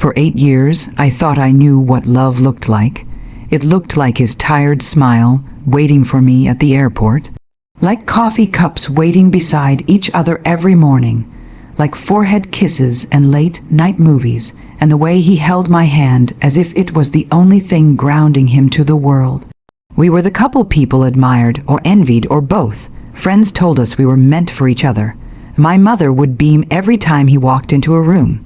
For 8 years, I thought I knew what love looked like. It looked like his tired smile waiting for me at the airport, like coffee cups waiting beside each other every morning, like forehead kisses and late-night movies, and the way he held my hand as if it was the only thing grounding him to the world. We were the couple people admired or envied or both. Friends told us we were meant for each other. My mother would beam every time he walked into a room.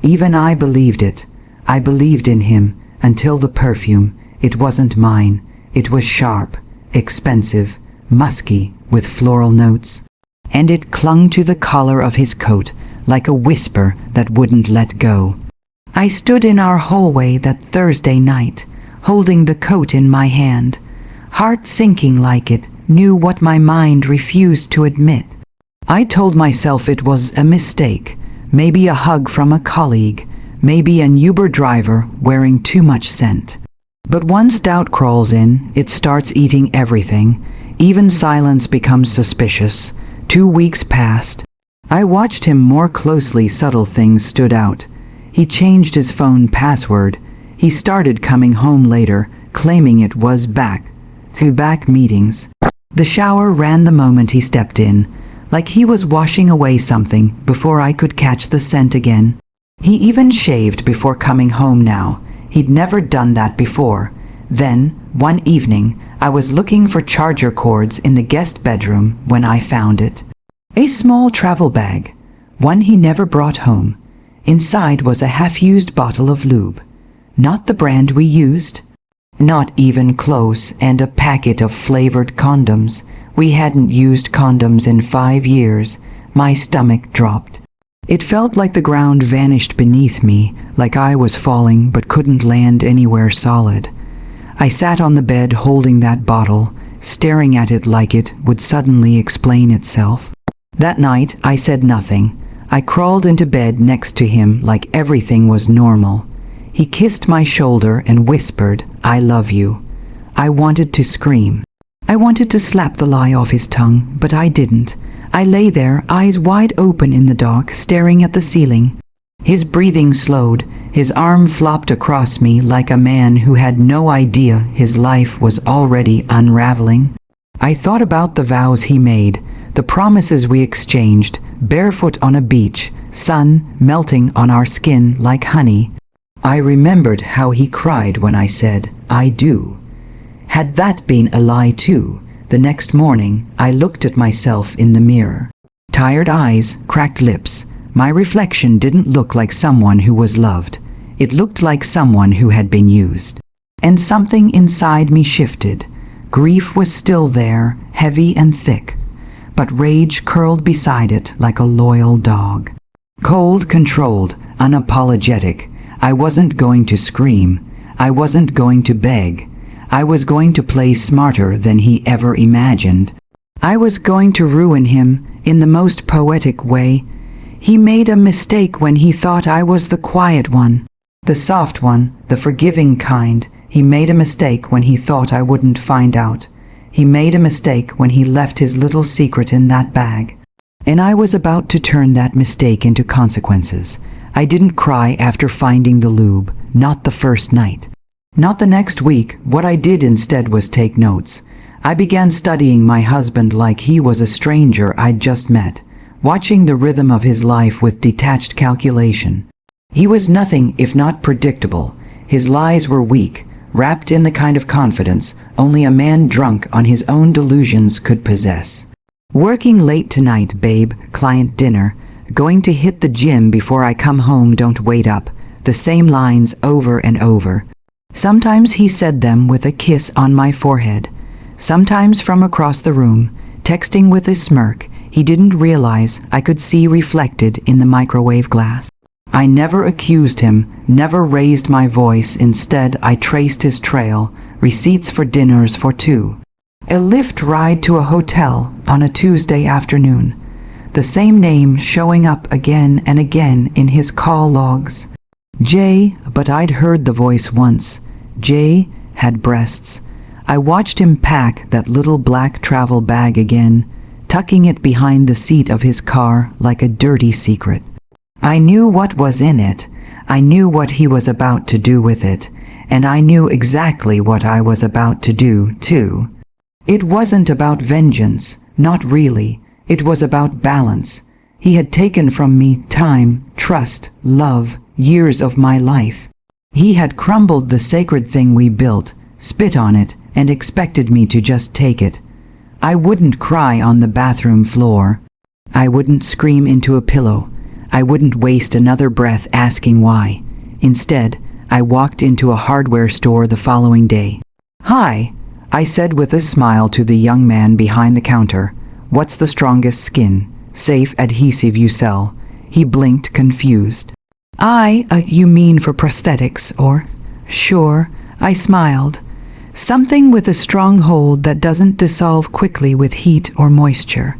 Even I believed it. I believed in him until the perfume. It wasn't mine. It was sharp, expensive, musky, with floral notes. And it clung to the collar of his coat like a whisper that wouldn't let go. I stood in our hallway that Thursday night, holding the coat in my hand, heart sinking like it knew what my mind refused to admit. I told myself it was a mistake, maybe a hug from a colleague, maybe an Uber driver wearing too much scent. But once doubt crawls in, it starts eating everything. Even silence becomes suspicious. 2 weeks passed. I watched him more closely. Subtle things stood out. He changed his phone password. He started coming home later, claiming it was back-to-back meetings. The shower ran the moment he stepped in, like he was washing away something before I could catch the scent again. He even shaved before coming home now. He'd never done that before. Then, one evening, I was looking for charger cords in the guest bedroom when I found it. A small travel bag, one he never brought home. Inside was a half-used bottle of lube. Not the brand we used. Not even close, and a packet of flavored condoms. We hadn't used condoms in 5 years. My stomach dropped. It felt like the ground vanished beneath me, like I was falling but couldn't land anywhere solid. I sat on the bed holding that bottle, staring at it like it would suddenly explain itself. That night, I said nothing. I crawled into bed next to him like everything was normal. He kissed my shoulder and whispered, "I love you." I wanted to scream. I wanted to slap the lie off his tongue, but I didn't. I lay there, eyes wide open in the dark, staring at the ceiling. His breathing slowed. His arm flopped across me like a man who had no idea his life was already unraveling. I thought about the vows he made, the promises we exchanged, barefoot on a beach, sun melting on our skin like honey. I remembered how he cried when I said, "I do." Had that been a lie too? The next morning, I looked at myself in the mirror. Tired eyes, cracked lips. My reflection didn't look like someone who was loved. It looked like someone who had been used. And something inside me shifted. Grief was still there, heavy and thick, but rage curled beside it like a loyal dog. Cold, controlled, unapologetic. I wasn't going to scream. I wasn't going to beg. I was going to play smarter than he ever imagined. I was going to ruin him in the most poetic way. He made a mistake when he thought I was the quiet one, the soft one, the forgiving kind. He made a mistake when he thought I wouldn't find out. He made a mistake when he left his little secret in that bag. And I was about to turn that mistake into consequences. I didn't cry after finding the lube, not the first night. Not the next week. What I did instead was take notes. I began studying my husband like he was a stranger I'd just met, watching the rhythm of his life with detached calculation. He was nothing if not predictable. His lies were weak, wrapped in the kind of confidence only a man drunk on his own delusions could possess. Working late tonight, babe, client dinner, going to hit the gym before I come home, don't wait up. The same lines over and over. Sometimes he said them with a kiss on my forehead. Sometimes from across the room, texting with a smirk he didn't realize I could see reflected in the microwave glass. I never accused him, never raised my voice. Instead, I traced his trail, receipts for dinners for two. A Lyft ride to a hotel on a Tuesday afternoon. The same name showing up again and again in his call logs. Jay, but I'd heard the voice once. Jay had breasts. I watched him pack that little black travel bag again, tucking it behind the seat of his car like a dirty secret. I knew what was in it. I knew what he was about to do with it, and I knew exactly what I was about to do, too. It wasn't about vengeance, not really. It was about balance. He had taken from me time, trust, love, years of my life. He had crumbled the sacred thing we built, spit on it, and expected me to just take it. I wouldn't cry on the bathroom floor. I wouldn't scream into a pillow. I wouldn't waste another breath asking why. Instead, I walked into a hardware store the following day. "Hi," I said with a smile to the young man behind the counter. "What's the strongest skin? Safe adhesive you sell?" He blinked, confused. You mean for prosthetics, or?" "Sure," I smiled. "Something with a strong hold that doesn't dissolve quickly with heat or moisture."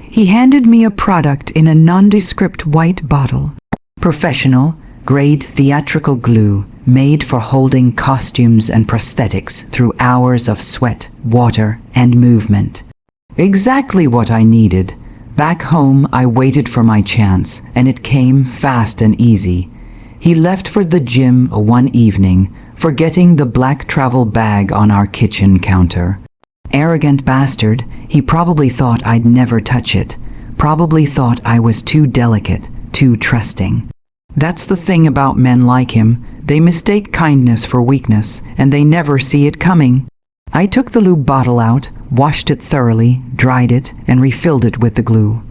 He handed me a product in a nondescript white bottle. Professional, grade theatrical glue, made for holding costumes and prosthetics through hours of sweat, water, and movement. Exactly what I needed. Back home, I waited for my chance, and it came fast and easy. He left for the gym one evening, forgetting the black travel bag on our kitchen counter. Arrogant bastard, he probably thought I'd never touch it. Probably thought I was too delicate, too trusting. That's the thing about men like him. They mistake kindness for weakness, and they never see it coming. I took the lube bottle out, washed it thoroughly, dried it, and refilled it with the glue.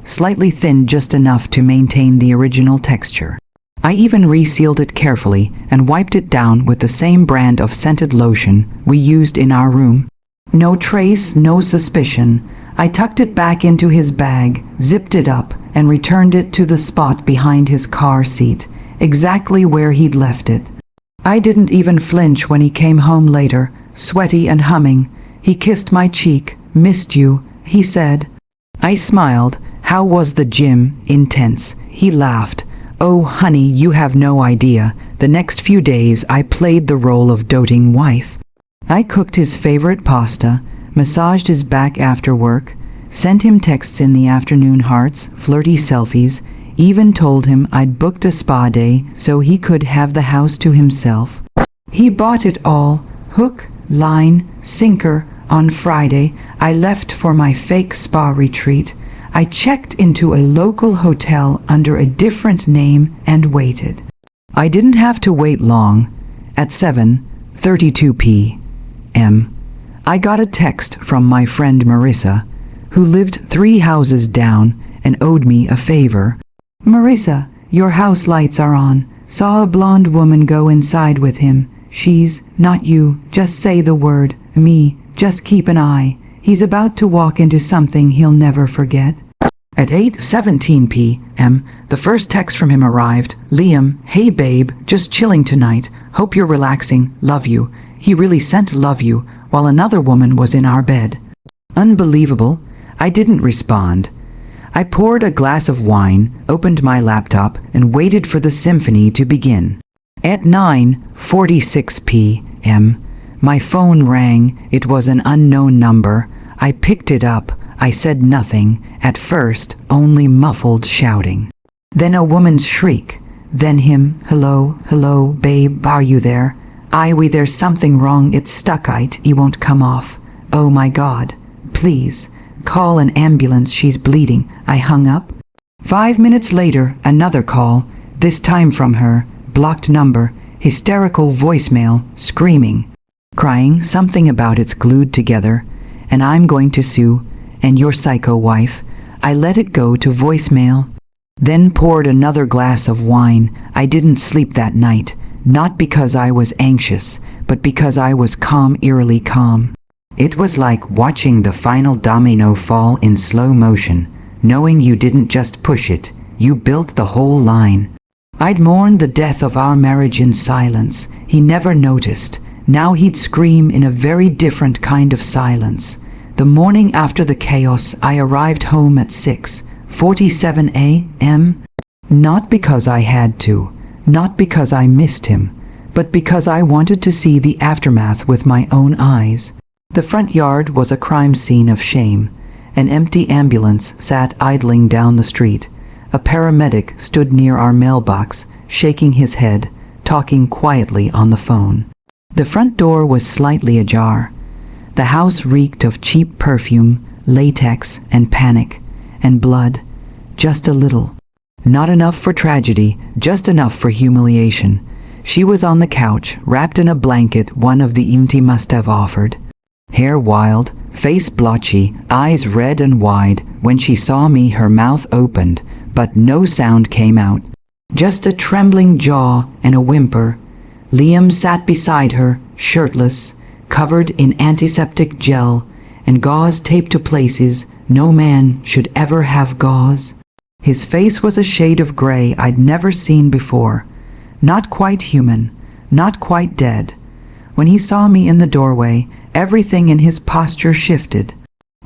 Slightly thin, just enough to maintain the original texture. I even resealed it carefully and wiped it down with the same brand of scented lotion we used in our room. No trace, no suspicion. I tucked it back into his bag, zipped it up, and returned it to the spot behind his car seat, exactly where he'd left it. I didn't even flinch when he came home later, sweaty and humming. He kissed my cheek. "Missed you," he said. I smiled. "How was the gym?" "Intense." He laughed. "Oh, honey, you have no idea. The next few days I played the role of doting wife. I cooked his favorite pasta, massaged his back after work, sent him texts in the afternoon, hearts, flirty selfies, even told him I'd booked a spa day so he could have the house to himself. He bought it all, hook, line, sinker. On Friday, I left for my fake spa retreat. I checked into a local hotel under a different name and waited. I didn't have to wait long. At 7:32 p.m., I got a text from my friend Marissa, who lived 3 houses down and owed me a favor. "Marissa, your house lights are on. Saw a blonde woman go inside with him. She's not you. Just say the word. Me. Just keep an eye. He's about to walk into something he'll never forget." At 8:17 p.m., the first text from him arrived. "Liam, hey babe, just chilling tonight. Hope you're relaxing. Love you." He really sent "love you" while another woman was in our bed. Unbelievable. I didn't respond. I poured a glass of wine, opened my laptop, and waited for the symphony to begin. At 9:46 p.m., my phone rang. It was an unknown number. I picked it up. I said nothing. At first, only muffled shouting. Then a woman's shriek. Then him. "Hello, hello, babe, are you there?" There's something wrong. It's stuck. It won't come off." "Oh my God. Please. Call an ambulance. She's bleeding." I hung up. 5 minutes later, another call, this time from her. Blocked number. Hysterical voicemail, screaming. Crying, something about it's glued together, and I'm going to sue, and your psycho wife. I let it go to voicemail. Then poured another glass of wine. I didn't sleep that night, not because I was anxious, but because I was calm, eerily calm. It was like watching the final domino fall in slow motion, knowing you didn't just push it, you built the whole line. I'd mourned the death of our marriage in silence. He never noticed. Now he'd scream in a very different kind of silence. The morning after the chaos, I arrived home at 6:47 a.m. Not because I had to, not because I missed him, but because I wanted to see the aftermath with my own eyes. The front yard was a crime scene of shame. An empty ambulance sat idling down the street. A paramedic stood near our mailbox, shaking his head, talking quietly on the phone. The front door was slightly ajar. The house reeked of cheap perfume, latex, and panic, and blood, just a little. Not enough for tragedy, just enough for humiliation. She was on the couch, wrapped in a blanket one of the EMT must have offered. Hair wild, face blotchy, eyes red and wide. When she saw me, her mouth opened, but no sound came out. Just a trembling jaw and a whimper. Liam sat beside her, shirtless, covered in antiseptic gel, and gauze taped to places no man should ever have gauze. His face was a shade of gray I'd never seen before. Not quite human, not quite dead. When he saw me in the doorway, everything in his posture shifted.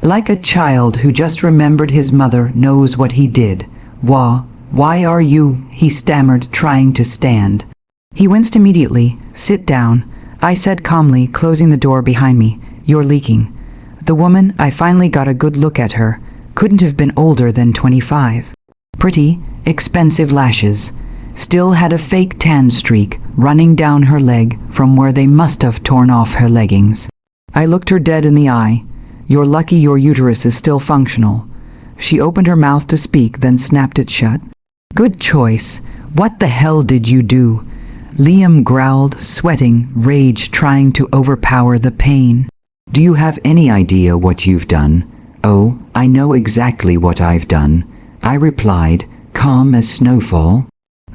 Like a child who just remembered his mother knows what he did. Why are you?" he stammered, trying to stand. He winced immediately. "Sit down," I said calmly, closing the door behind me. "You're leaking." The woman, I finally got a good look at her, couldn't have been older than 25. Pretty, expensive lashes. Still had a fake tan streak running down her leg from where they must have torn off her leggings. I looked her dead in the eye. "You're lucky your uterus is still functional." She opened her mouth to speak, then snapped it shut. "Good choice. What the hell did you do?" Liam growled, sweating, rage trying to overpower the pain. "Do you have any idea what you've done?" "Oh, I know exactly what I've done," I replied, calm as snowfall.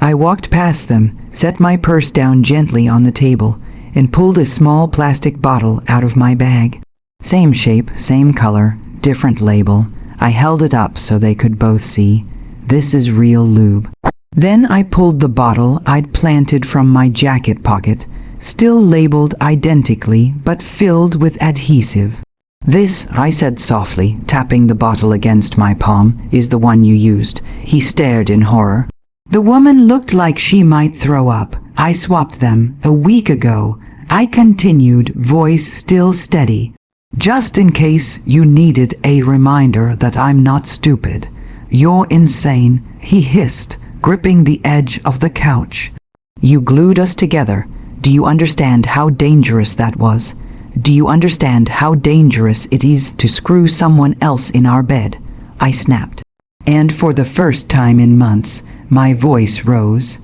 I walked past them, set my purse down gently on the table, and pulled a small plastic bottle out of my bag. Same shape, same color, different label. I held it up so they could both see. "This is real lube." Then I pulled the bottle I'd planted from my jacket pocket, still labeled identically but filled with adhesive. "This," I said softly, tapping the bottle against my palm, "is the one you used." He stared in horror. The woman looked like she might throw up. "I swapped them a week ago," I continued, voice still steady. "Just in case you needed a reminder that I'm not stupid." "You're insane," he hissed, gripping the edge of the couch. "You glued us together. Do you understand how dangerous that was? Do you understand how dangerous it is to screw someone else in our bed?" I snapped. And for the first time in months, my voice rose.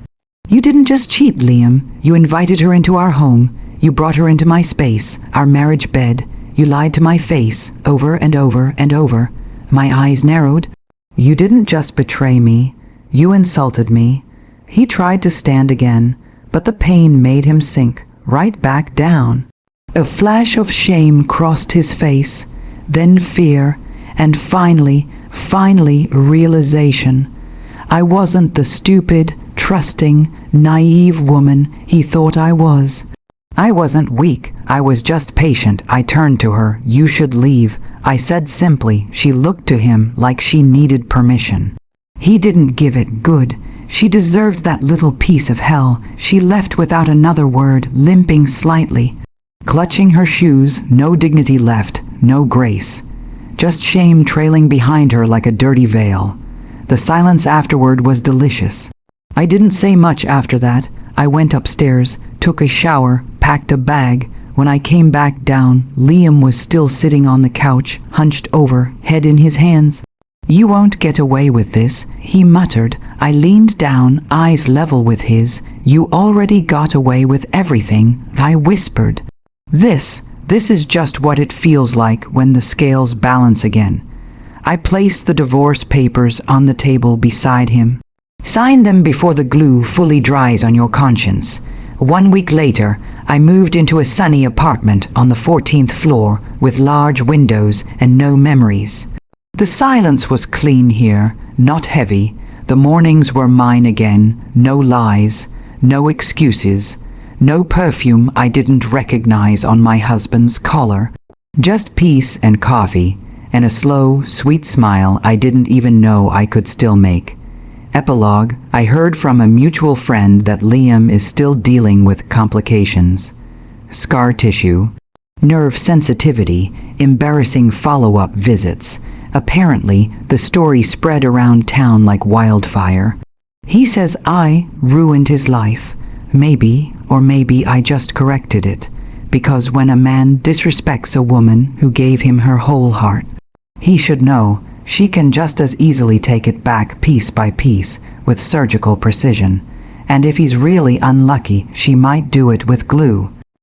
"You didn't just cheat, Liam. You invited her into our home. You brought her into my space, our marriage bed. You lied to my face, over and over and over." My eyes narrowed. "You didn't just betray me. You insulted me." He tried to stand again, but the pain made him sink right back down. A flash of shame crossed his face, then fear, and finally realization. I wasn't the stupid, trusting, naive woman he thought I was. I wasn't weak, I was just patient. I turned to her. "You should leave," I said simply. She looked to him like she needed permission. He didn't give it. Good. She deserved that little piece of hell. She left without another word, limping slightly. Clutching her shoes, no dignity left, no grace. Just shame trailing behind her like a dirty veil. The silence afterward was delicious. I didn't say much after that. I went upstairs, took a shower, packed a bag. When I came back down, Liam was still sitting on the couch, hunched over, head in his hands. "You won't get away with this," he muttered. I leaned down, eyes level with his. "You already got away with everything," I whispered. This is just what it feels like when the scales balance again." I placed the divorce papers on the table beside him. "Sign them before the glue fully dries on your conscience." 1 week later, I moved into a sunny apartment on the 14th floor with large windows and no memories. The silence was clean here, not heavy. The mornings were mine again, no lies, no excuses, no perfume I didn't recognize on my husband's collar. Just peace and coffee, and a slow, sweet smile I didn't even know I could still make. Epilogue, I heard from a mutual friend that Liam is still dealing with complications. Scar tissue, nerve sensitivity, embarrassing follow-up visits. Apparently, the story spread around town like wildfire. He says I ruined his life. Maybe, or maybe I just corrected it. Because when a man disrespects a woman who gave him her whole heart, he should know she can just as easily take it back piece by piece with surgical precision. And if he's really unlucky, she might do it with glue.